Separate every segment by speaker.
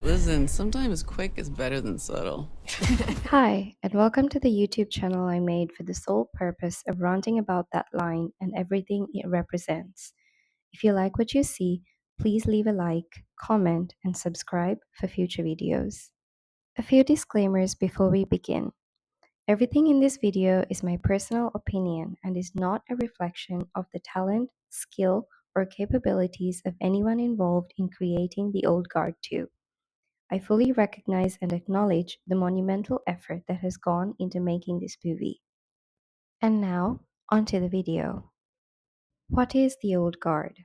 Speaker 1: Listen, sometimes quick is better than subtle.
Speaker 2: Hi, and welcome to the YouTube channel I made for the sole purpose of ranting about that line and everything it represents. If you like what you see, please leave a like, comment, and subscribe for future videos. A few disclaimers before we begin. Everything in this video is my personal opinion and is not a reflection of the talent, skill, or capabilities of anyone involved in creating the Old Guard 2. I fully recognize and acknowledge the monumental effort that has gone into making this movie. And now, onto the video. What is The Old Guard?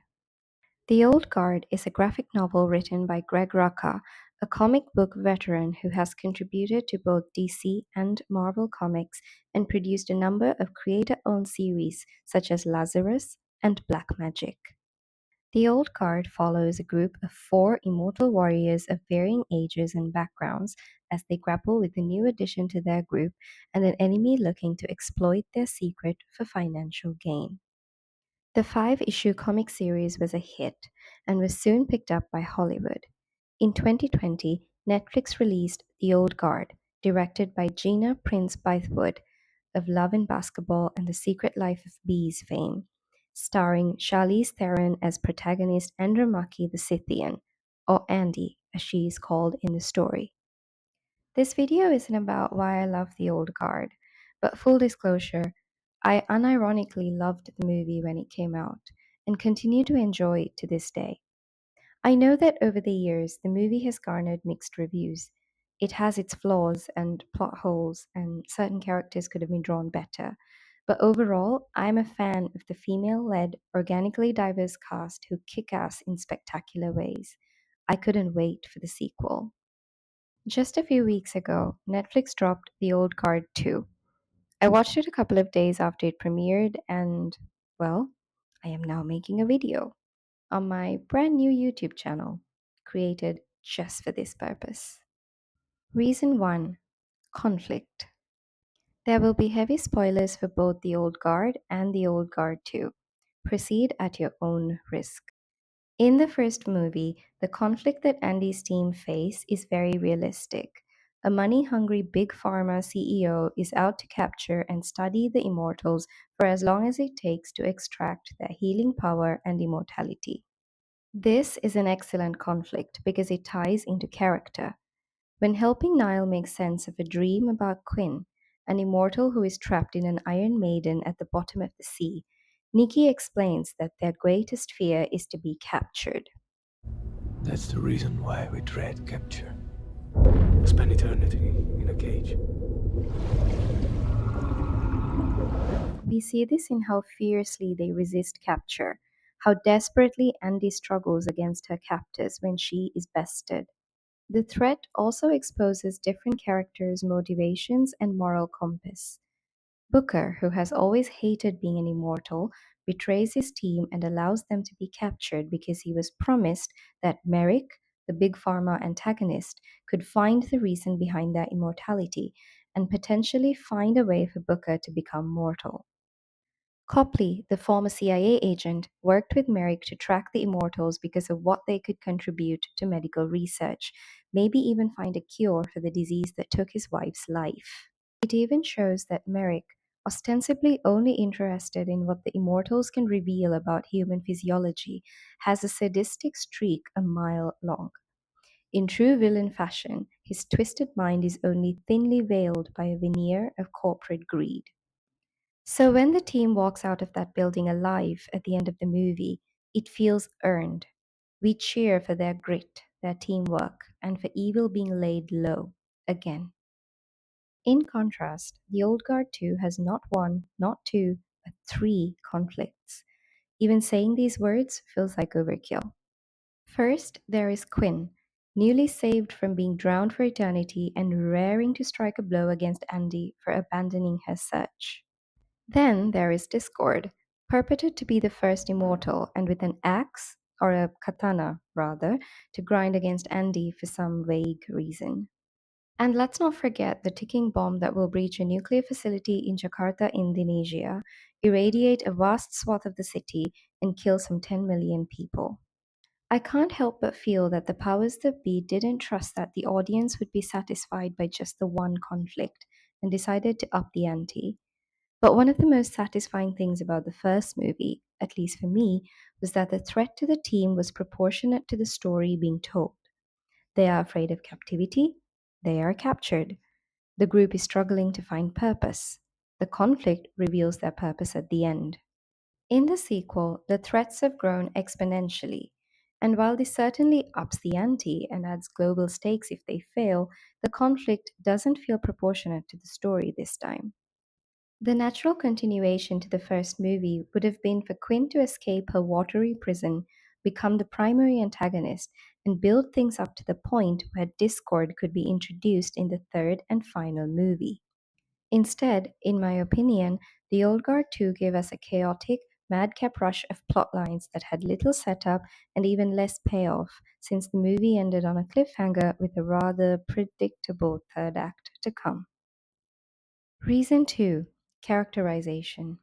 Speaker 2: The Old Guard is a graphic novel written by Greg Rucka, a comic book veteran who has contributed to both DC and Marvel Comics and produced a number of creator owned series such as Lazarus and Black Magic. The Old Guard follows a group of 4 immortal warriors of varying ages and backgrounds as they grapple with a new addition to their group and an enemy looking to exploit their secret for financial gain. The 5-issue comic series was a hit and was soon picked up by Hollywood. In 2020, Netflix released The Old Guard, directed by Gina Prince Bythewood of Love and Basketball and The Secret Life of Bees fame, starring Charlize Theron as protagonist Andromachy the Scythian, or Andy as she is called in the story. This video isn't about why I love The Old Guard, but full disclosure, I unironically loved the movie when it came out and continue to enjoy it to this day. I know that over the years, the movie has garnered mixed reviews. It has its flaws and plot holes, and certain characters could have been drawn better. But overall, I'm a fan of the female led, organically diverse cast who kick ass in spectacular ways. I couldn't wait for the sequel. Just a few weeks ago, Netflix dropped The Old Guard 2. I watched it a couple of days after it premiered, and, well, I am now making a video on my brand new YouTube channel, created just for this purpose. Reason 1: Conflict. There will be heavy spoilers for both The Old Guard and The Old Guard 2. Proceed at your own risk. In the first movie, the conflict that Andy's team face is very realistic. A money hungry big pharma CEO is out to capture and study the immortals for as long as it takes to extract their healing power and immortality. This is an excellent conflict because it ties into character. When helping Niall make sense of a dream about Quinn, an immortal who is trapped in an Iron Maiden at the bottom of the sea, Nikki explains that their greatest fear is to be captured.
Speaker 3: That's the reason why we dread capture. Spend eternity in a cage.
Speaker 2: We see this in how fiercely they resist capture, how desperately Andy struggles against her captors when she is bested. The threat also exposes different characters' motivations and moral compass. Booker, who has always hated being an immortal, betrays his team and allows them to be captured because he was promised that Merrick, the big pharma antagonist, could find the reason behind their immortality and potentially find a way for Booker to become mortal. Copley, the former CIA agent, worked with Merrick to track the immortals because of what they could contribute to medical research, maybe even find a cure for the disease that took his wife's life. It even shows that Merrick, ostensibly only interested in what the immortals can reveal about human physiology, has a sadistic streak a mile long. In true villain fashion, his twisted mind is only thinly veiled by a veneer of corporate greed. So when the team walks out of that building alive at the end of the movie, it feels earned. We cheer for their grit, their teamwork, and for evil being laid low again. In contrast, the Old Guard 2 has not one, not two, but 3 conflicts. Even saying these words feels like overkill. First, there is Quinn, newly saved from being drowned for eternity and raring to strike a blow against Andy for abandoning her search. Then there is Discord, purported to be the first immortal and with an axe, or a katana rather, to grind against Andy for some vague reason. And let's not forget the ticking bomb that will breach a nuclear facility in Jakarta, Indonesia, irradiate a vast swath of the city, and kill some 10 million people. I can't help but feel that the powers that be didn't trust that the audience would be satisfied by just the one conflict and decided to up the ante. But one of the most satisfying things about the first movie, at least for me, was that the threat to the team was proportionate to the story being told. They are afraid of captivity, they are captured. The group is struggling to find purpose. The conflict reveals their purpose at the end. In the sequel, the threats have grown exponentially, and while this certainly ups the ante and adds global stakes if they fail, the conflict doesn't feel proportionate to the story this time. The natural continuation to the first movie would have been for Quinn to escape her watery prison, become the primary antagonist, and build things up to the point where discord could be introduced in the third and final movie. Instead, in my opinion, The Old Guard 2 gave us a chaotic, madcap rush of plot lines that had little setup and even less payoff, since the movie ended on a cliffhanger with a rather predictable third act to come. Reason 2: Characterization.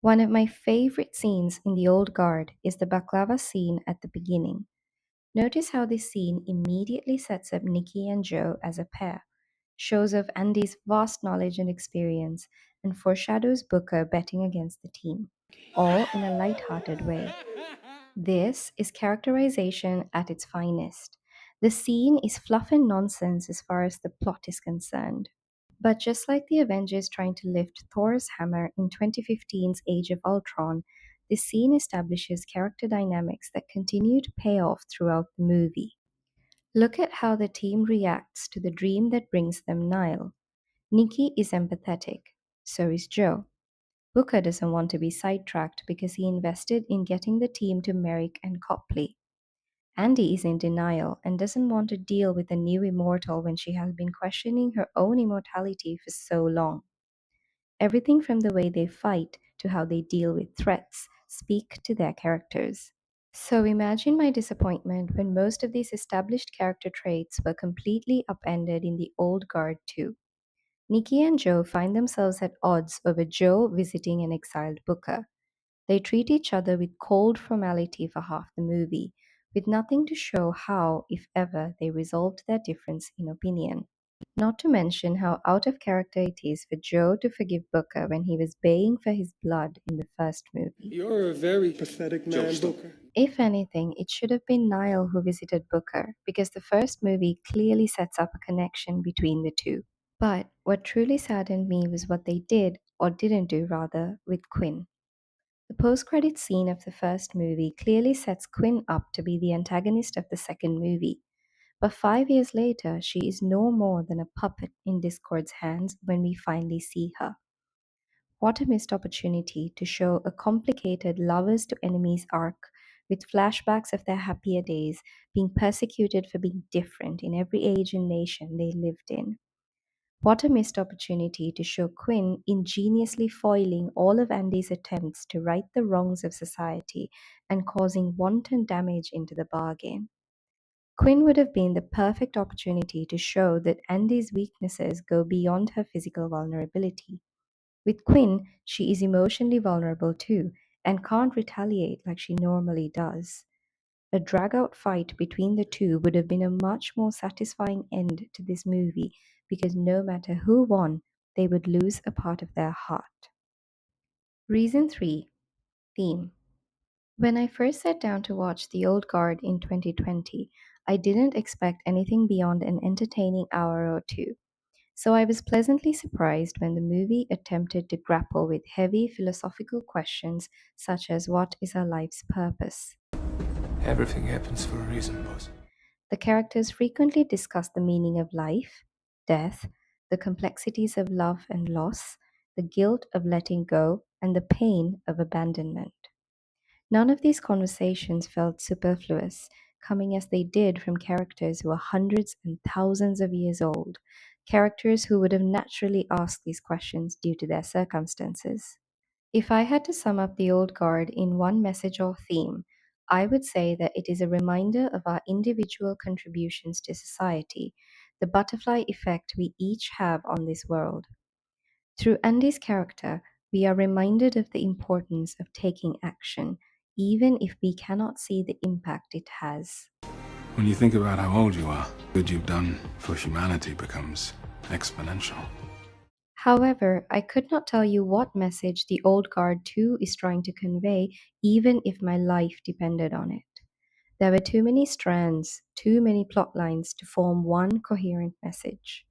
Speaker 2: One of my favorite scenes in The Old Guard is the baklava scene at the beginning. Notice how this scene immediately sets up Nikki and Joe as a pair, shows off Andy's vast knowledge and experience, and foreshadows Booker betting against the team, all in a light-hearted way. This is characterization at its finest. The scene is fluff and nonsense as far as the plot is concerned. But just like the Avengers trying to lift Thor's hammer in 2015's Age of Ultron, this scene establishes character dynamics that continue to pay off throughout the movie. Look at how the team reacts to the dream that brings them Nile. Nikki is empathetic, so is Joe. Booker doesn't want to be sidetracked because he invested in getting the team to Merrick and Copley. Andy is in denial and doesn't want to deal with a new immortal when she has been questioning her own immortality for so long. Everything from the way they fight to how they deal with threats speak to their characters. So imagine my disappointment when most of these established character traits were completely upended in the Old Guard too. Nikki and Joe find themselves at odds over Joe visiting an exiled Booker. They treat each other with cold formality for half the movie, with nothing to show how, if ever, they resolved their difference in opinion. Not to mention how out of character it is for Joe to forgive Booker when he was baying for his blood in the first movie.
Speaker 4: You're a very pathetic man, Booker.
Speaker 2: If anything, it should have been Niall who visited Booker, because the first movie clearly sets up a connection between the two. But what truly saddened me was what they did, or didn't do rather, with Quinn. The post credit scene of the first movie clearly sets Quinn up to be the antagonist of the second movie. But 5 years later, she is no more than a puppet in Discord's hands when we finally see her. What a missed opportunity to show a complicated lovers to enemies arc with flashbacks of their happier days, being persecuted for being different in every age and nation they lived in. What a missed opportunity to show Quinn ingeniously foiling all of Andy's attempts to right the wrongs of society and causing wanton damage into the bargain. Quinn would have been the perfect opportunity to show that Andy's weaknesses go beyond her physical vulnerability. With Quinn, she is emotionally vulnerable too and can't retaliate like she normally does. A drag out fight between the two would have been a much more satisfying end to this movie because no matter who won, they would lose a part of their heart. Reason 3: Theme. When I first sat down to watch The Old Guard in 2020, I didn't expect anything beyond an entertaining hour or two. So I was pleasantly surprised when the movie attempted to grapple with heavy philosophical questions such as what is our life's purpose?
Speaker 3: Everything happens for a reason, boss.
Speaker 2: The characters frequently discuss the meaning of life, death, the complexities of love and loss, the guilt of letting go, and the pain of abandonment. None of these conversations felt superfluous, coming as they did from characters who are hundreds and thousands of years old, characters who would have naturally asked these questions due to their circumstances. If I had to sum up The Old Guard in one message or theme, I would say that it is a reminder of our individual contributions to society, the butterfly effect we each have on this world. Through Andy's character, we are reminded of the importance of taking action, even if we cannot see the impact it has.
Speaker 5: When you think about how old you are, the good you've done for humanity becomes exponential.
Speaker 2: However, I could not tell you what message the Old Guard 2 is trying to convey, even if my life depended on it. There were too many strands, too many plot lines to form one coherent message.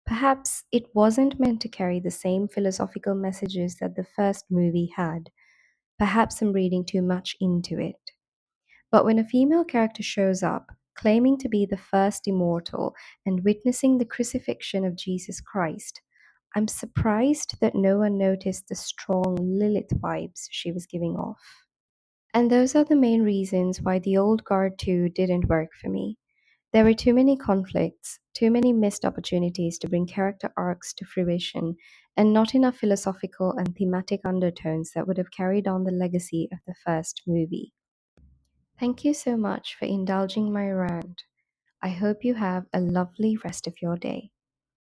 Speaker 2: Perhaps it wasn't meant to carry the same philosophical messages that the first movie had. Perhaps I'm reading too much into it. But when a female character shows up, claiming to be the first immortal and witnessing the crucifixion of Jesus Christ, I'm surprised that no one noticed the strong Lilith vibes she was giving off. And those are the main reasons why the Old Guard 2 didn't work for me. There were too many conflicts, too many missed opportunities to bring character arcs to fruition, and not enough philosophical and thematic undertones that would have carried on the legacy of the first movie. Thank you so much for indulging my rant. I hope you have a lovely rest of your day.